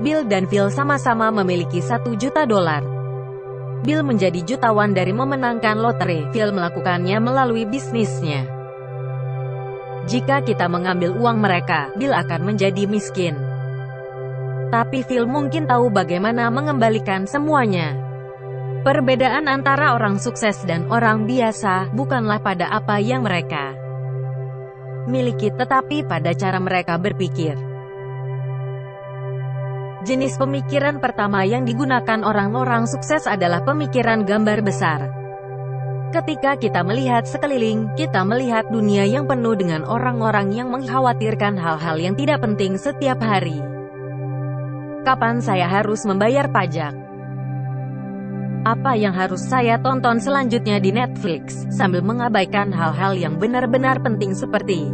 Bill dan Phil sama-sama memiliki $1 juta. Bill menjadi jutawan dari memenangkan lotre. Phil melakukannya melalui bisnisnya. Jika kita mengambil uang mereka, Bill akan menjadi miskin. Tapi Phil mungkin tahu bagaimana mengembalikan semuanya. Perbedaan antara orang sukses dan orang biasa bukanlah pada apa yang mereka miliki, tetapi pada cara mereka berpikir. Jenis pemikiran pertama yang digunakan orang-orang sukses adalah pemikiran gambar besar. Ketika kita melihat sekeliling, kita melihat dunia yang penuh dengan orang-orang yang mengkhawatirkan hal-hal yang tidak penting setiap hari. Kapan saya harus membayar pajak? Apa yang harus saya tonton selanjutnya di Netflix, sambil mengabaikan hal-hal yang benar-benar penting seperti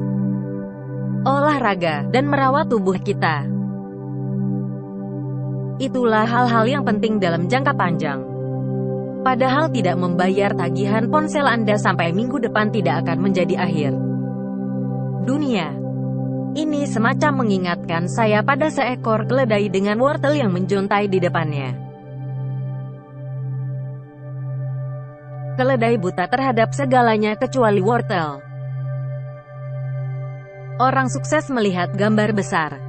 olahraga dan merawat tubuh kita. Itulah hal-hal yang penting dalam jangka panjang. Padahal tidak membayar tagihan ponsel Anda sampai minggu depan tidak akan menjadi akhir dunia. Ini semacam mengingatkan saya pada seekor keledai dengan wortel yang menjuntai di depannya. Keledai buta terhadap segalanya kecuali wortel. Orang sukses melihat gambar besar.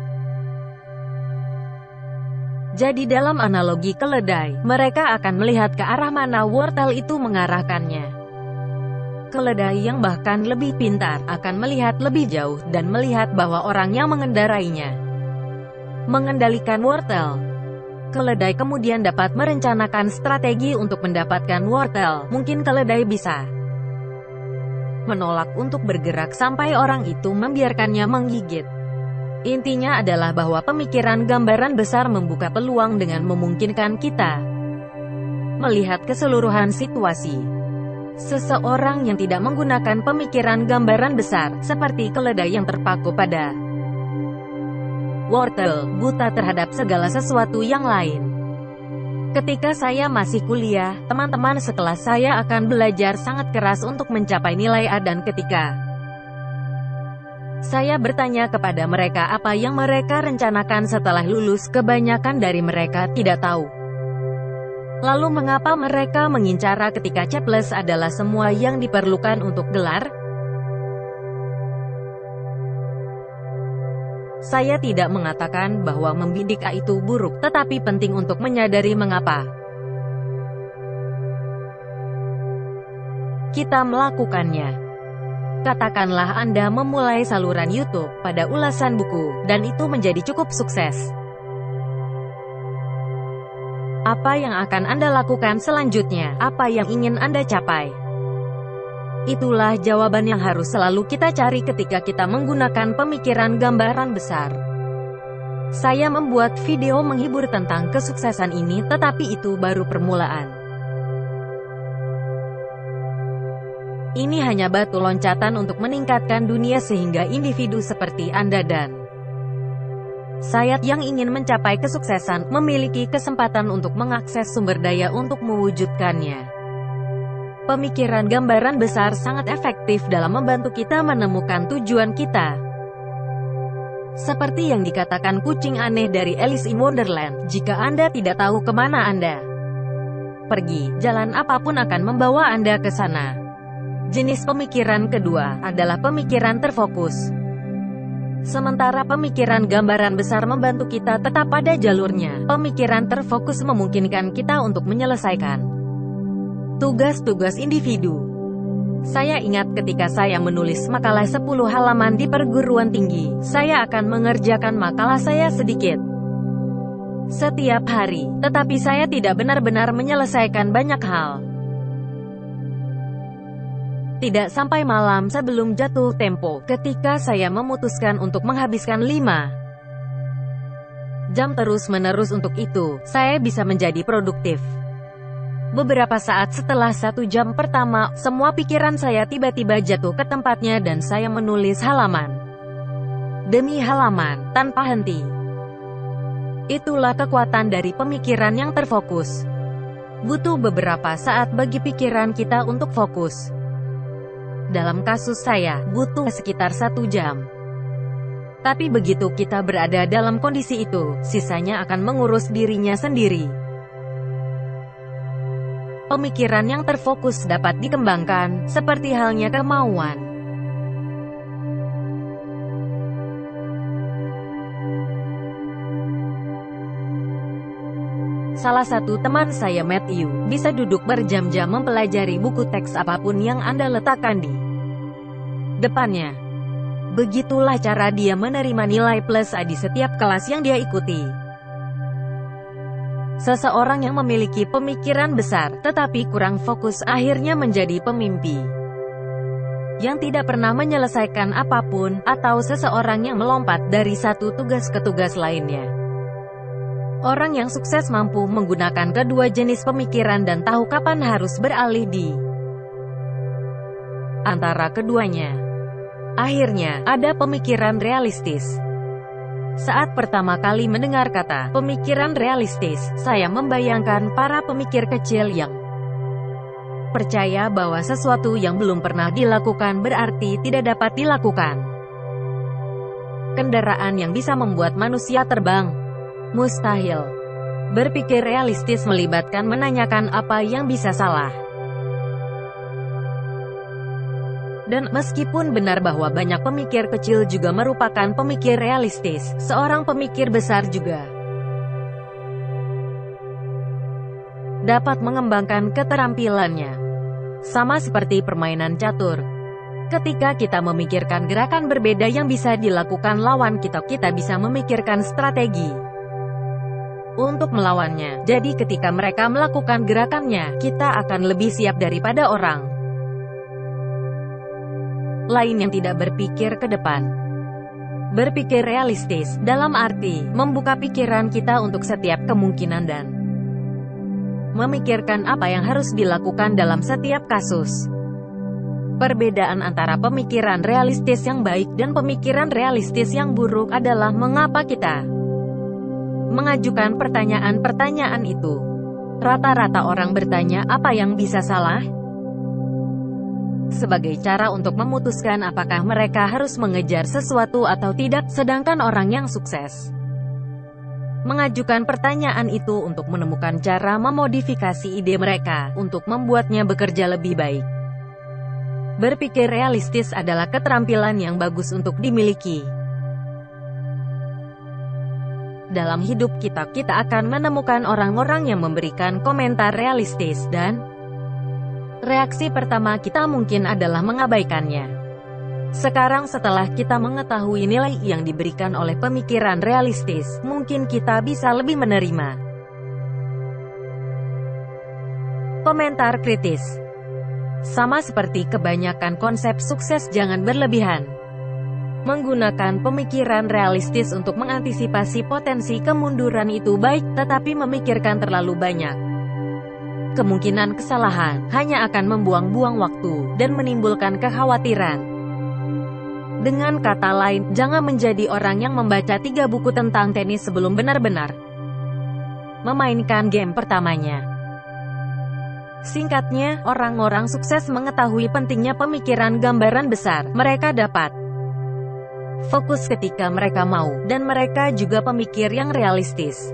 Jadi dalam analogi keledai, mereka akan melihat ke arah mana wortel itu mengarahkannya. Keledai yang bahkan lebih pintar akan melihat lebih jauh dan melihat bahwa orang yang mengendarainya mengendalikan wortel. Keledai kemudian dapat merencanakan strategi untuk mendapatkan wortel. Mungkin keledai bisa menolak untuk bergerak sampai orang itu membiarkannya menggigit. Intinya adalah bahwa pemikiran gambaran besar membuka peluang dengan memungkinkan kita melihat keseluruhan situasi. Seseorang yang tidak menggunakan pemikiran gambaran besar, seperti keledai yang terpaku pada wortel, buta terhadap segala sesuatu yang lain. Ketika saya masih kuliah, teman-teman sekelas saya akan belajar sangat keras untuk mencapai nilai A, dan ketika saya bertanya kepada mereka apa yang mereka rencanakan setelah lulus, kebanyakan dari mereka tidak tahu. Lalu mengapa mereka mengincar A ketika C+ adalah semua yang diperlukan untuk gelar? Saya tidak mengatakan bahwa membidik A itu buruk, tetapi penting untuk menyadari mengapa kita melakukannya. Katakanlah Anda memulai saluran YouTube pada ulasan buku, dan itu menjadi cukup sukses. Apa yang akan Anda lakukan selanjutnya? Apa yang ingin Anda capai? Itulah jawaban yang harus selalu kita cari ketika kita menggunakan pemikiran gambaran besar. Saya membuat video menghibur tentang kesuksesan ini, tetapi itu baru permulaan. Ini hanya batu loncatan untuk meningkatkan dunia sehingga individu seperti Anda dan saya yang ingin mencapai kesuksesan, memiliki kesempatan untuk mengakses sumber daya untuk mewujudkannya. Pemikiran gambaran besar sangat efektif dalam membantu kita menemukan tujuan kita. Seperti yang dikatakan kucing aneh dari Alice in Wonderland, jika Anda tidak tahu kemana Anda pergi, jalan apapun akan membawa Anda ke sana. Jenis pemikiran kedua adalah pemikiran terfokus. Sementara pemikiran gambaran besar membantu kita tetap pada jalurnya, pemikiran terfokus memungkinkan kita untuk menyelesaikan tugas-tugas individu. Saya ingat ketika saya menulis makalah 10 halaman di perguruan tinggi, saya akan mengerjakan makalah saya sedikit setiap hari, tetapi saya tidak benar-benar menyelesaikan banyak hal. Tidak sampai malam sebelum jatuh tempo, ketika saya memutuskan untuk menghabiskan 5 jam terus-menerus untuk itu, saya bisa menjadi produktif. Beberapa saat setelah 1 jam pertama, semua pikiran saya tiba-tiba jatuh ke tempatnya dan saya menulis halaman demi halaman, tanpa henti. Itulah kekuatan dari pemikiran yang terfokus. Butuh beberapa saat bagi pikiran kita untuk fokus. Dalam kasus saya, butuh sekitar 1 jam. Tapi begitu kita berada dalam kondisi itu, sisanya akan mengurus dirinya sendiri. Pemikiran yang terfokus dapat dikembangkan, seperti halnya kemauan. Salah satu teman saya, Matthew, bisa duduk berjam-jam mempelajari buku teks apapun yang Anda letakkan di depannya. Begitulah cara dia menerima nilai plus A di setiap kelas yang dia ikuti. Seseorang yang memiliki pemikiran besar, tetapi kurang fokus akhirnya menjadi pemimpi yang tidak pernah menyelesaikan apapun, atau seseorang yang melompat dari satu tugas ke tugas lainnya. Orang yang sukses mampu menggunakan kedua jenis pemikiran dan tahu kapan harus beralih di antara keduanya. Akhirnya, ada pemikiran realistis. Saat pertama kali mendengar kata pemikiran realistis, saya membayangkan para pemikir kecil yang percaya bahwa sesuatu yang belum pernah dilakukan berarti tidak dapat dilakukan. Kendaraan yang bisa membuat manusia terbang? Mustahil. Berpikir realistis melibatkan menanyakan apa yang bisa salah. Dan meskipun benar bahwa banyak pemikir kecil juga merupakan pemikir realistis, seorang pemikir besar juga dapat mengembangkan keterampilannya. Sama seperti permainan catur. Ketika kita memikirkan gerakan berbeda yang bisa dilakukan lawan kita, kita bisa memikirkan strategi untuk melawannya. Jadi ketika mereka melakukan gerakannya, kita akan lebih siap daripada orang lain yang tidak berpikir ke depan. Berpikir realistis, dalam arti, membuka pikiran kita untuk setiap kemungkinan dan memikirkan apa yang harus dilakukan dalam setiap kasus. Perbedaan antara pemikiran realistis yang baik dan pemikiran realistis yang buruk adalah mengapa kita mengajukan pertanyaan-pertanyaan itu. Rata-rata orang bertanya apa yang bisa salah, sebagai cara untuk memutuskan apakah mereka harus mengejar sesuatu atau tidak, sedangkan orang yang sukses mengajukan pertanyaan itu untuk menemukan cara memodifikasi ide mereka, untuk membuatnya bekerja lebih baik. Berpikir realistis adalah keterampilan yang bagus untuk dimiliki. Dalam hidup kita akan menemukan orang-orang yang memberikan komentar realistis, dan reaksi pertama kita mungkin adalah mengabaikannya. Sekarang setelah kita mengetahui nilai yang diberikan oleh pemikiran realistis, mungkin kita bisa lebih menerima komentar kritis. Sama seperti kebanyakan konsep sukses, jangan berlebihan. Menggunakan pemikiran realistis untuk mengantisipasi potensi kemunduran itu baik, tetapi memikirkan terlalu banyak kemungkinan kesalahan hanya akan membuang-buang waktu dan menimbulkan kekhawatiran. Dengan kata lain, jangan menjadi orang yang membaca 3 buku tentang tenis sebelum benar-benar memainkan game pertamanya. Singkatnya, orang-orang sukses mengetahui pentingnya pemikiran gambaran besar. Mereka dapat fokus ketika mereka mau, dan mereka juga pemikir yang realistis.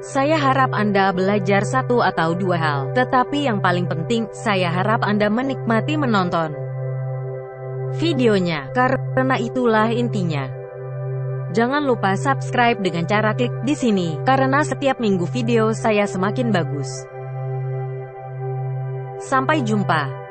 Saya harap Anda belajar 1 atau 2 hal, tetapi yang paling penting, saya harap Anda menikmati menonton videonya, karena itulah intinya. Jangan lupa subscribe dengan cara klik di sini, karena setiap minggu video saya semakin bagus. Sampai jumpa.